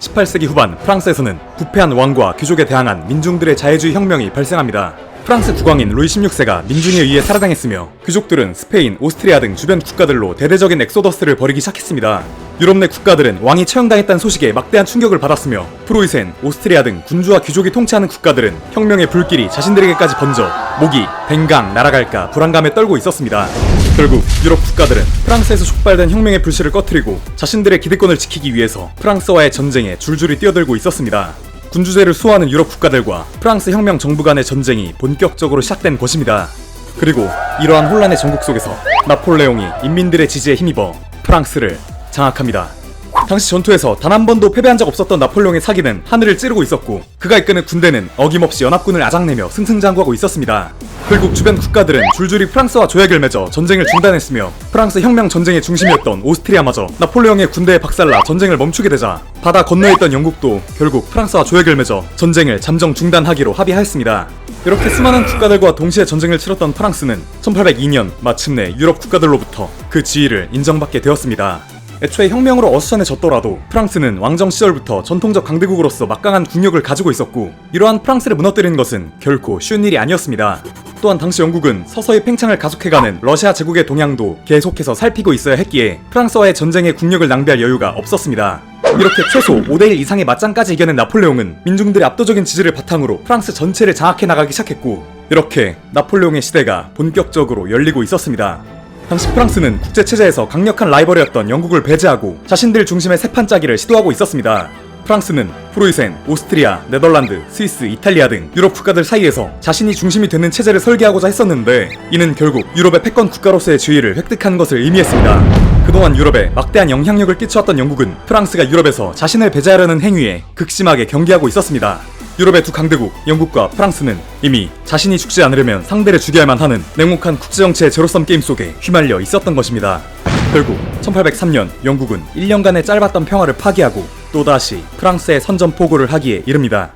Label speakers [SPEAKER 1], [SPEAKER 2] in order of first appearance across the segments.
[SPEAKER 1] 18세기 후반 프랑스에서는 부패한 왕과 귀족에 대항한 민중들의 자유주의 혁명이 발생합니다. 프랑스 국왕인 루이 16세가 민중에 의해 살해당했으며 귀족들은 스페인, 오스트리아 등 주변 국가들로 대대적인 엑소더스를 벌이기 시작했습니다. 유럽 내 국가들은 왕이 처형당했다는 소식에 막대한 충격을 받았으며 프로이센, 오스트리아 등 군주와 귀족이 통치하는 국가들은 혁명의 불길이 자신들에게까지 번져 모기, 댕강, 날아갈까 불안감에 떨고 있었습니다. 결국 유럽 국가들은 프랑스에서 촉발된 혁명의 불씨를 꺼트리고 자신들의 기득권을 지키기 위해서 프랑스와의 전쟁에 줄줄이 뛰어들고 있었습니다. 군주제를 수호하는 유럽 국가들과 프랑스 혁명 정부 간의 전쟁이 본격적으로 시작된 것입니다. 그리고 이러한 혼란의 전국 속에서 나폴레옹이 인민들의 지지에 힘입어 프랑스를 장악합니다. 당시 전투에서 단 한 번도 패배한 적 없었던 나폴레옹의 사기는 하늘을 찌르고 있었고 그가 이끄는 군대는 어김없이 연합군을 아작내며 승승장구하고 있었습니다. 결국 주변 국가들은 줄줄이 프랑스와 조약을 맺어 전쟁을 중단했으며 프랑스 혁명 전쟁의 중심이었던 오스트리아마저 나폴레옹의 군대에 박살나 전쟁을 멈추게 되자 바다 건너에 있던 영국도 결국 프랑스와 조약을 맺어 전쟁을 잠정 중단하기로 합의하였습니다. 이렇게 수많은 국가들과 동시에 전쟁을 치렀던 프랑스는 1802년 마침내 유럽 국가들로부터 그 지위를 인정받게 되었습니다. 애초에 혁명으로 어수선해졌더라도 프랑스는 왕정 시절부터 전통적 강대국으로서 막강한 국력을 가지고 있었고 이러한 프랑스를 무너뜨리는 것은 결코 쉬운 일이 아니었습니다. 또한 당시 영국은 서서히 팽창을 가속해가는 러시아 제국의 동향도 계속해서 살피고 있어야 했기에 프랑스와의 전쟁에 국력을 낭비할 여유가 없었습니다. 이렇게 최소 5대1 이상의 맞짱까지 이겨낸 나폴레옹은 민중들의 압도적인 지지를 바탕으로 프랑스 전체를 장악해 나가기 시작했고 이렇게 나폴레옹의 시대가 본격적으로 열리고 있었습니다. 당시 프랑스는 국제체제에서 강력한 라이벌이었던 영국을 배제하고 자신들 중심의 새판 짜기를 시도하고 있었습니다. 프랑스는 프로이센, 오스트리아, 네덜란드, 스위스, 이탈리아 등 유럽 국가들 사이에서 자신이 중심이 되는 체제를 설계하고자 했었는데 이는 결국 유럽의 패권 국가로서의 지위를 획득한 것을 의미했습니다. 그동안 유럽에 막대한 영향력을 끼쳐왔던 영국은 프랑스가 유럽에서 자신을 배제하려는 행위에 극심하게 경계하고 있었습니다. 유럽의 두 강대국 영국과 프랑스는 이미 자신이 죽지 않으려면 상대를 죽여야만 하는 냉혹한 국제정치의 제로섬 게임 속에 휘말려 있었던 것입니다. 결국 1803년 영국은 1년간의 짧았던 평화를 파기하고 또다시 프랑스에 선전포고를 하기에 이릅니다.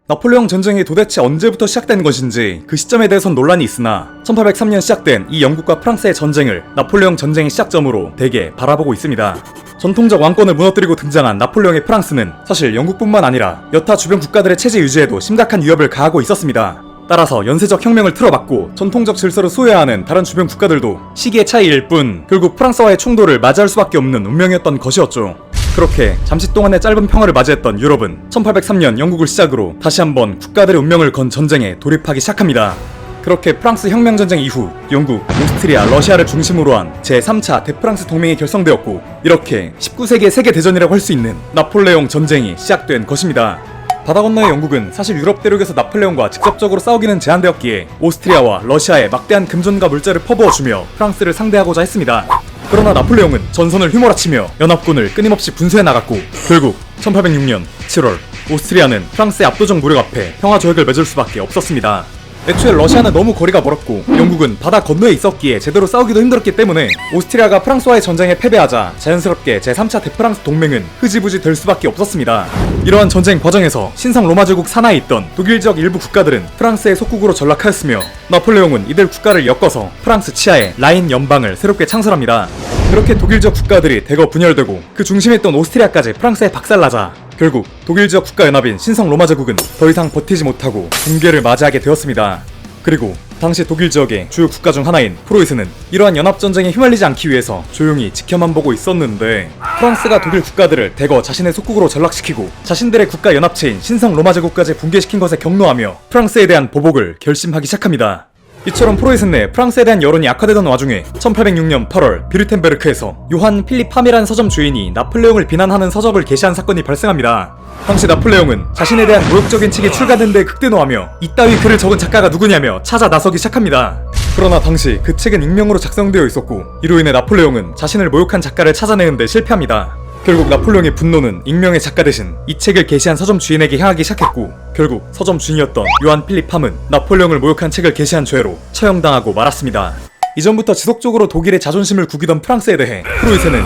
[SPEAKER 1] 나폴레옹 전쟁이 도대체 언제부터 시작된 것인지 그 시점에 대해선 논란이 있으나 1803년 시작된 이 영국과 프랑스의 전쟁을 나폴레옹 전쟁의 시작점으로 대개 바라보고 있습니다. 전통적 왕권을 무너뜨리고 등장한 나폴레옹의 프랑스는 사실 영국뿐만 아니라 여타 주변 국가들의 체제 유지에도 심각한 위협을 가하고 있었습니다. 따라서 연쇄적 혁명을 틀어막고 전통적 질서를 수호해야 하는 다른 주변 국가들도 시기의 차이일 뿐 결국 프랑스와의 충돌을 맞이할 수밖에 없는 운명이었던 것이었죠. 그렇게 잠시 동안의 짧은 평화를 맞이했던 유럽은 1803년 영국을 시작으로 다시 한번 국가들의 운명을 건 전쟁에 돌입하기 시작합니다. 그렇게 프랑스 혁명전쟁 이후 영국, 오스트리아, 러시아를 중심으로 한 제3차 대프랑스 동맹이 결성되었고 이렇게 19세기의 세계대전이라고 할 수 있는 나폴레옹 전쟁이 시작된 것입니다. 바다 건너의 영국은 사실 유럽 대륙에서 나폴레옹과 직접적으로 싸우기는 제한되었기에 오스트리아와 러시아에 막대한 금전과 물자를 퍼부어주며 프랑스를 상대하고자 했습니다. 그러나 나폴레옹은 전선을 휘몰아치며 연합군을 끊임없이 분쇄해 나갔고 결국 1806년 7월 오스트리아는 프랑스의 압도적 무력 앞에 평화 조약을 맺을 수밖에 없었습니다. 애초에 러시아는 너무 거리가 멀었고 영국은 바다 건너에 있었기에 제대로 싸우기도 힘들었기 때문에 오스트리아가 프랑스와의 전쟁에 패배하자 자연스럽게 제3차 대프랑스 동맹은 흐지부지 될 수밖에 없었습니다. 이러한 전쟁 과정에서 신성 로마 제국 산하에 있던 독일 지역 일부 국가들은 프랑스의 속국으로 전락하였으며 나폴레옹은 이들 국가를 엮어서 프랑스 치하에 라인 연방을 새롭게 창설합니다. 그렇게 독일 지역 국가들이 대거 분열되고 그 중심에 있던 오스트리아까지 프랑스에 박살나자 결국 독일 지역 국가연합인 신성 로마 제국은 더 이상 버티지 못하고 붕괴를 맞이하게 되었습니다. 그리고 당시 독일 지역의 주요 국가 중 하나인 프로이센은 이러한 연합전쟁에 휘말리지 않기 위해서 조용히 지켜만 보고 있었는데 프랑스가 독일 국가들을 대거 자신의 속국으로 전락시키고 자신들의 국가 연합체인 신성 로마 제국까지 붕괴시킨 것에 격노하며 프랑스에 대한 보복을 결심하기 시작합니다. 이처럼 프로이센 내 프랑스에 대한 여론이 악화되던 와중에 1806년 8월 뷰르텐베르크에서 요한 필립 함이라는 서점 주인이 나폴레옹을 비난하는 서적을 게시한 사건이 발생합니다. 당시 나폴레옹은 자신에 대한 모욕적인 책이 출간된 데 극대노하며 이따위 글을 적은 작가가 누구냐며 찾아 나서기 시작합니다. 그러나 당시 그 책은 익명으로 작성되어 있었고 이로 인해 나폴레옹은 자신을 모욕한 작가를 찾아내는데 실패합니다. 결국 나폴레옹의 분노는 익명의 작가 대신 이 책을 게시한 서점 주인에게 향하기 시작했고 결국 서점 주인이었던 요한 필립 함은 나폴레옹을 모욕한 책을 게시한 죄로 처형당하고 말았습니다. 이전부터 지속적으로 독일의 자존심을 구기던 프랑스에 대해 프로이센은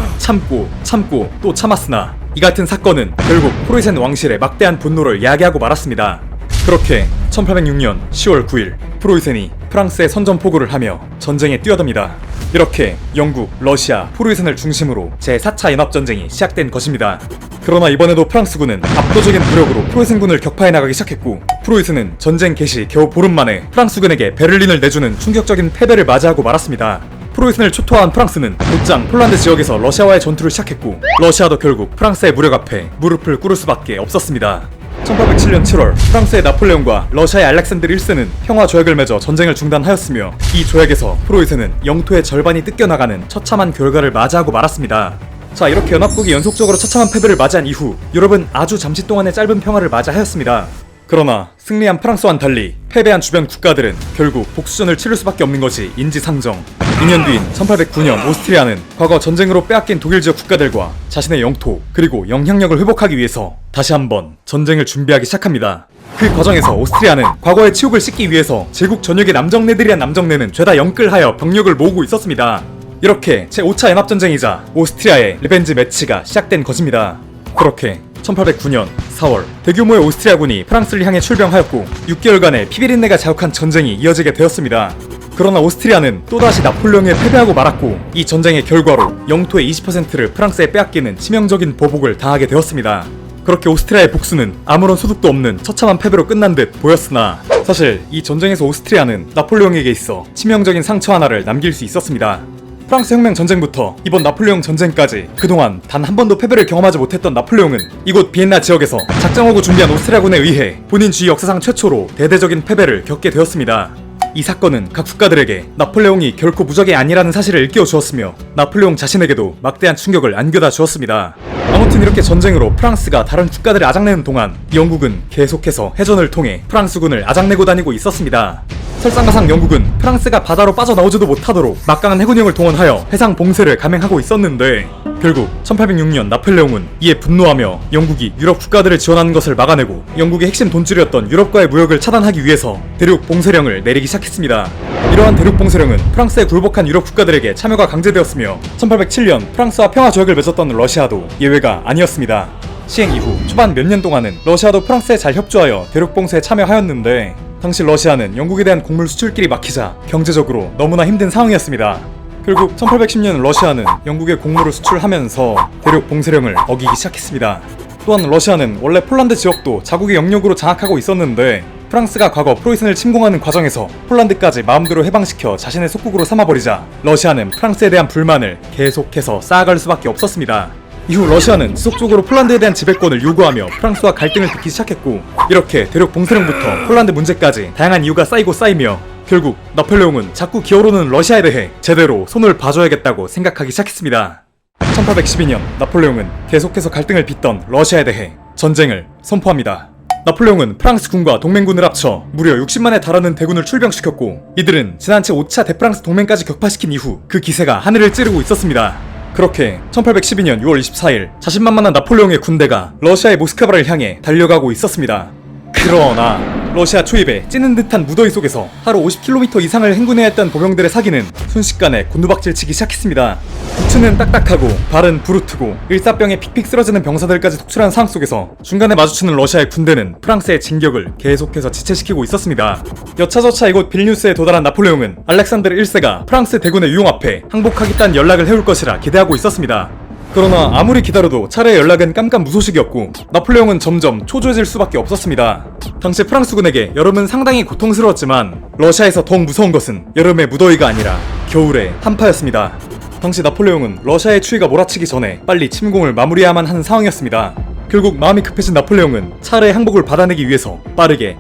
[SPEAKER 1] 참고 또 참았으나 이 같은 사건은 결국 프로이센 왕실의 막대한 분노를 야기하고 말았습니다. 그렇게 1806년 10월 9일 프로이센이 프랑스에 선전포고를 하며 전쟁에 뛰어듭니다. 이렇게 영국, 러시아, 프로이센을 중심으로 제4차 연합전쟁이 시작된 것입니다. 그러나 이번에도 프랑스군은 압도적인 무력으로 프로이센군을 격파해 나가기 시작했고, 프로이센은 전쟁 개시 겨우 보름 만에 프랑스군에게 베를린을 내주는 충격적인 패배를 맞이하고 말았습니다. 프로이센을 초토화한 프랑스는 곧장 폴란드 지역에서 러시아와의 전투를 시작했고, 러시아도 결국 프랑스의 무력 앞에 무릎을 꿇을 수밖에 없었습니다. 1807년 7월 프랑스의 나폴레옹과 러시아의 알렉산드르 1세는 평화 조약을 맺어 전쟁을 중단하였으며, 이 조약에서 프로이센은 영토의 절반이 뜯겨나가는 처참한 결과를 맞이하고 말았습니다. 자, 이렇게 연합국이 연속적으로 처참한 패배를 맞이한 이후 유럽은 아주 잠시 동안의 짧은 평화를 맞이하였습니다. 그러나 승리한 프랑스와는 달리 패배한 주변 국가들은 결국 복수전을 치를 수밖에 없는 것이 인지상정. 2년 뒤인 1809년 오스트리아는 과거 전쟁으로 빼앗긴 독일 지역 국가들과 자신의 영토 그리고 영향력을 회복하기 위해서 다시 한번 전쟁을 준비하기 시작합니다. 그 과정에서 오스트리아는 과거의 치욕을 씻기 위해서 제국 전역의 남정네들이란 남정네는 죄다 영끌하여 병력을 모으고 있었습니다. 이렇게 제5차 연합전쟁이자 오스트리아의 리벤지 매치가 시작된 것입니다. 그렇게 1809년 4월 대규모의 오스트리아군이 프랑스를 향해 출병하였고 6개월간의 피비린내가 자욱한 전쟁이 이어지게 되었습니다. 그러나 오스트리아는 또다시 나폴레옹에 패배하고 말았고, 이 전쟁의 결과로 영토의 20%를 프랑스에 빼앗기는 치명적인 보복을 당하게 되었습니다. 그렇게 오스트리아의 복수는 아무런 소득도 없는 처참한 패배로 끝난 듯 보였으나, 사실 이 전쟁에서 오스트리아는 나폴레옹에게 있어 치명적인 상처 하나를 남길 수 있었습니다. 프랑스 혁명 전쟁부터 이번 나폴레옹 전쟁까지 그동안 단 한 번도 패배를 경험하지 못했던 나폴레옹은 이곳 비엔나 지역에서 작정하고 준비한 오스트리아군에 의해 본인 주의 역사상 최초로 대대적인 패배를 겪게 되었습니다. 이 사건은 각 국가들에게 나폴레옹이 결코 무적이 아니라는 사실을 일깨워 주었으며, 나폴레옹 자신에게도 막대한 충격을 안겨다 주었습니다. 아무튼 이렇게 전쟁으로 프랑스가 다른 국가들을 아작내는 동안 영국은 계속해서 해전을 통해 프랑스군을 아작내고 다니고 있었습니다. 설상가상 영국은 프랑스가 바다로 빠져나오지도 못하도록 막강한 해군력을 동원하여 해상 봉쇄를 감행하고 있었는데, 결국 1806년 나폴레옹은 이에 분노하며 영국이 유럽 국가들을 지원하는 것을 막아내고 영국의 핵심 돈줄이었던 유럽과의 무역을 차단하기 위해서 대륙 봉쇄령을 내리기 시작했습니다. 이러한 대륙 봉쇄령은 프랑스에 굴복한 유럽 국가들에게 참여가 강제되었으며 1807년 프랑스와 평화 조약을 맺었던 러시아도 예외가 아니었습니다. 시행 이후 초반 몇 년 동안은 러시아도 프랑스에 잘 협조하여 대륙 봉쇄에 참여하였는데, 당시 러시아는 영국에 대한 곡물 수출길이 막히자 경제적으로 너무나 힘든 상황이었습니다. 결국 1810년 러시아는 영국에 곡물을 수출하면서 대륙 봉쇄령을 어기기 시작했습니다. 또한 러시아는 원래 폴란드 지역도 자국의 영역으로 장악하고 있었는데, 프랑스가 과거 프로이센을 침공하는 과정에서 폴란드까지 마음대로 해방시켜 자신의 속국으로 삼아버리자 러시아는 프랑스에 대한 불만을 계속해서 쌓아갈 수밖에 없었습니다. 이후 러시아는 지속적으로 폴란드에 대한 지배권을 요구하며 프랑스와 갈등을 빚기 시작했고, 이렇게 대륙 봉쇄령부터 폴란드 문제까지 다양한 이유가 쌓이고 쌓이며 결국 나폴레옹은 자꾸 기어오르는 러시아에 대해 제대로 손을 봐줘야겠다고 생각하기 시작했습니다. 1812년 나폴레옹은 계속해서 갈등을 빚던 러시아에 대해 전쟁을 선포합니다. 나폴레옹은 프랑스군과 동맹군을 합쳐 무려 60만에 달하는 대군을 출병시켰고, 이들은 지난 제5차 대프랑스 동맹까지 격파시킨 이후 그 기세가 하늘을 찌르고 있었습니다. 그렇게 1812년 6월 24일 자신만만한 나폴레옹의 군대가 러시아의 모스크바를 향해 달려가고 있었습니다. 그러나 러시아 초입에 찌는 듯한 무더위 속에서 하루 50km 이상을 행군해야 했던 보병들의 사기는 순식간에 곤두박질치기 시작했습니다. 부츠는 딱딱하고 발은 부르트고 일사병에 픽픽 쓰러지는 병사들까지 속출한 상황 속에서 중간에 마주치는 러시아의 군대는 프랑스의 진격을 계속해서 지체시키고 있었습니다. 여차저차 이곳 빌뉴스에 도달한 나폴레옹은 알렉산드르 1세가 프랑스 대군의 유용 앞에 항복하겠다는 연락을 해올 것이라 기대하고 있었습니다. 그러나 아무리 기다려도 차례의 연락은 깜깜무소식이었고, 나폴레옹은 점점 초조해질 수밖에 없었습니다. 당시 프랑스군에게 여름은 상당히 고통스러웠지만 러시아에서 더욱 무서운 것은 여름의 무더위가 아니라 겨울의 한파였습니다. 당시 나폴레옹은 러시아의 추위가 몰아치기 전에 빨리 침공을 마무리해야만 하는 상황이었습니다. 결국 마음이 급해진 나폴레옹은 차례의 항복을 받아내기 위해서 빠르게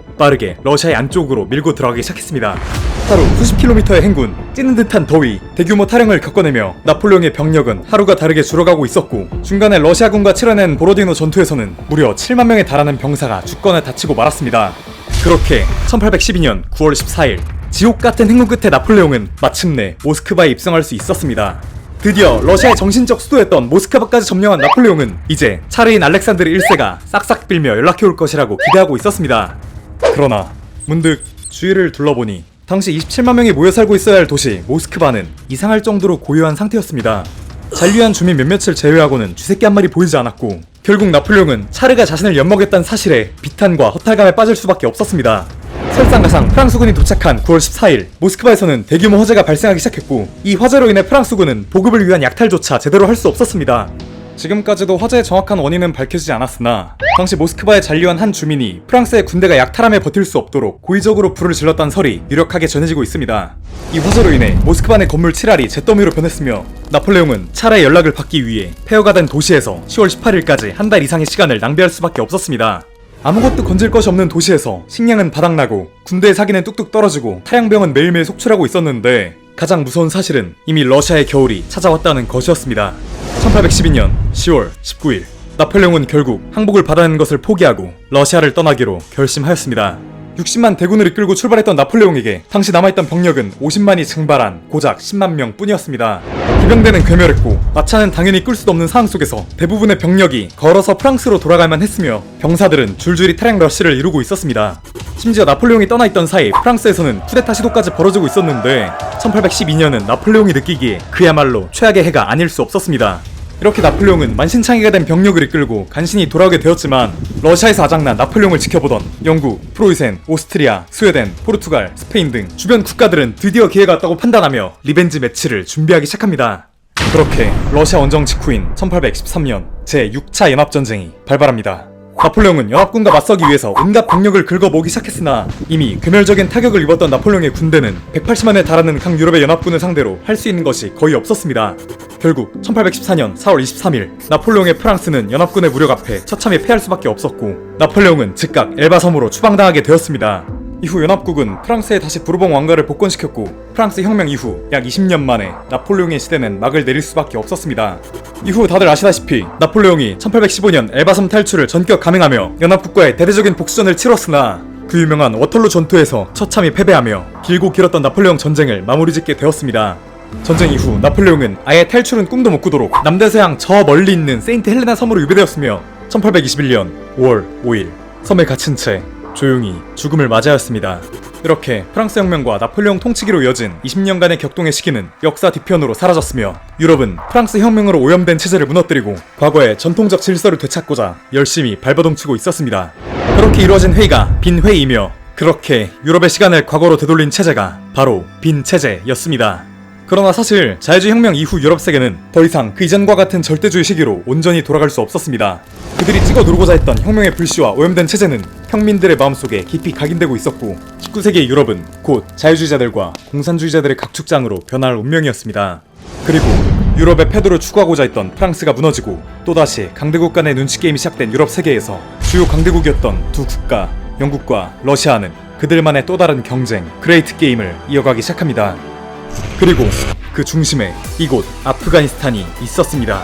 [SPEAKER 1] 러시아의 안쪽으로 밀고 들어가기 시작했습니다. 하루 수십 킬로미터의 행군, 찌는 듯한 더위, 대규모 탈영을 겪어내며 나폴레옹의 병력은 하루가 다르게 줄어가고 있었고, 중간에 러시아군과 치러낸 보로디노 전투에서는 무려 7만 명에 달하는 병사가 죽거나 다치고 말았습니다. 그렇게 1812년 9월 14일 지옥 같은 행군 끝에 나폴레옹은 마침내 모스크바에 입성할 수 있었습니다. 드디어 러시아의 정신적 수도였던 모스크바까지 점령한 나폴레옹은 이제 차르인 알렉산드르 1세가 싹싹 빌며 연락해올 것이라고 기대하고 있었습니다. 그러나 문득 주위를 둘러보니 당시 27만 명이 모여 살고 있어야 할 도시 모스크바는 이상할 정도로 고요한 상태였습니다. 잔류한 주민 몇몇을 제외하고는 쥐새끼 한 마리 보이지 않았고, 결국 나폴레옹은 차르가 자신을 엿먹였다는 사실에 비탄과 허탈감에 빠질 수밖에 없었습니다. 설상가상 프랑스군이 도착한 9월 14일 모스크바에서는 대규모 화재가 발생하기 시작했고 이 화재로 인해 프랑스군은 보급을 위한 약탈조차 제대로 할 수 없었습니다. 지금까지도 화재의 정확한 원인은 밝혀지지 않았으나 당시 모스크바에 잔류한 한 주민이 프랑스의 군대가 약탈함에 버틸 수 없도록 고의적으로 불을 질렀다는 설이 유력하게 전해지고 있습니다. 이 화재로 인해 모스크바 내 건물 7알이 잿더미로 변했으며 나폴레옹은 차라의 연락을 받기 위해 폐허가 된 도시에서 10월 18일까지 한 달 이상의 시간을 낭비할 수밖에 없었습니다. 아무것도 건질 것이 없는 도시에서 식량은 바닥나고 군대의 사기는 뚝뚝 떨어지고 타량병은 매일매일 속출하고 있었는데 가장 무서운 사실은 이미 러시아의 겨울이 찾아왔다는 것이었습니다. 1812년 10월 19일 나폴레옹은 결국 항복을 받아내는 것을 포기하고 러시아를 떠나기로 결심하였습니다. 60만 대군을 이끌고 출발했던 나폴레옹에게 당시 남아있던 병력은 50만이 증발한 고작 10만 명 뿐이었습니다. 기병대는 괴멸했고 마차는 당연히 끌 수도 없는 상황 속에서 대부분의 병력이 걸어서 프랑스로 돌아갈만 했으며 병사들은 줄줄이 탈양 러시를 이루고 있었습니다. 심지어 나폴레옹이 떠나있던 사이 프랑스에서는 쿠데타 시도까지 벌어지고 있었는데 1812년은 나폴레옹이 느끼기에 그야말로 최악의 해가 아닐 수 없었습니다. 이렇게 나폴레옹은 만신창이가 된 병력을 이끌고 간신히 돌아오게 되었지만 러시아에서 아작난 나폴레옹을 지켜보던 영국, 프로이센, 오스트리아, 스웨덴, 포르투갈, 스페인 등 주변 국가들은 드디어 기회가 왔다고 판단하며 리벤지 매치를 준비하기 시작합니다. 그렇게 러시아 원정 직후인 1813년 제6차 연합전쟁이 발발합니다. 나폴레옹은 연합군과 맞서기 위해서 온갖 병력을 긁어모으기 시작했으나 이미 괴멸적인 타격을 입었던 나폴레옹의 군대는 180만에 달하는 각 유럽의 연합군을 상대로 할 수 있는 것이 거의 없었습니다. 결국 1814년 4월 23일 나폴레옹의 프랑스는 연합군의 무력 앞에 처참히 패할 수밖에 없었고 나폴레옹은 즉각 엘바 섬으로 추방당하게 되었습니다. 이후 연합국은 프랑스에 다시 부르봉 왕가를 복권시켰고 프랑스 혁명 이후 약 20년 만에 나폴레옹의 시대는 막을 내릴 수밖에 없었습니다. 이후 다들 아시다시피 나폴레옹이 1815년 엘바섬 탈출을 전격 감행하며 연합국과의 대대적인 복수전을 치렀으나 그 유명한 워털루 전투에서 처참히 패배하며 길고 길었던 나폴레옹 전쟁을 마무리짓게 되었습니다. 전쟁 이후 나폴레옹은 아예 탈출은 꿈도 못 꾸도록 남대서양 저 멀리 있는 세인트 헬레나 섬으로 유배되었으며 1821년 5월 5일 섬에 갇힌 채 조용히 죽음을 맞이하였습니다. 이렇게 프랑스 혁명과 나폴레옹 통치기로 이어진 20년간의 격동의 시기는 역사 뒤편으로 사라졌으며 유럽은 프랑스 혁명으로 오염된 체제를 무너뜨리고 과거의 전통적 질서를 되찾고자 열심히 발버둥치고 있었습니다. 그렇게 이루어진 회의가 빈 회의이며 그렇게 유럽의 시간을 과거로 되돌린 체제가 바로 빈 체제였습니다. 그러나 사실 자유주의 혁명 이후 유럽 세계는 더 이상 그 이전과 같은 절대주의 시기로 온전히 돌아갈 수 없었습니다. 그들이 찍어 누르고자 했던 혁명의 불씨와 오염된 체제는 평민들의 마음속에 깊이 각인되고 있었고 19세기의 유럽은 곧 자유주의자들과 공산주의자들의 각축장으로 변할 운명이었습니다. 그리고 유럽의 패도를 추구하고자 했던 프랑스가 무너지고 또다시 강대국 간의 눈치게임이 시작된 유럽 세계에서 주요 강대국이었던 두 국가 영국과 러시아는 그들만의 또 다른 경쟁 그레이트 게임을 이어가기 시작합니다. 그리고 그 중심에 이곳 아프가니스탄이 있었습니다.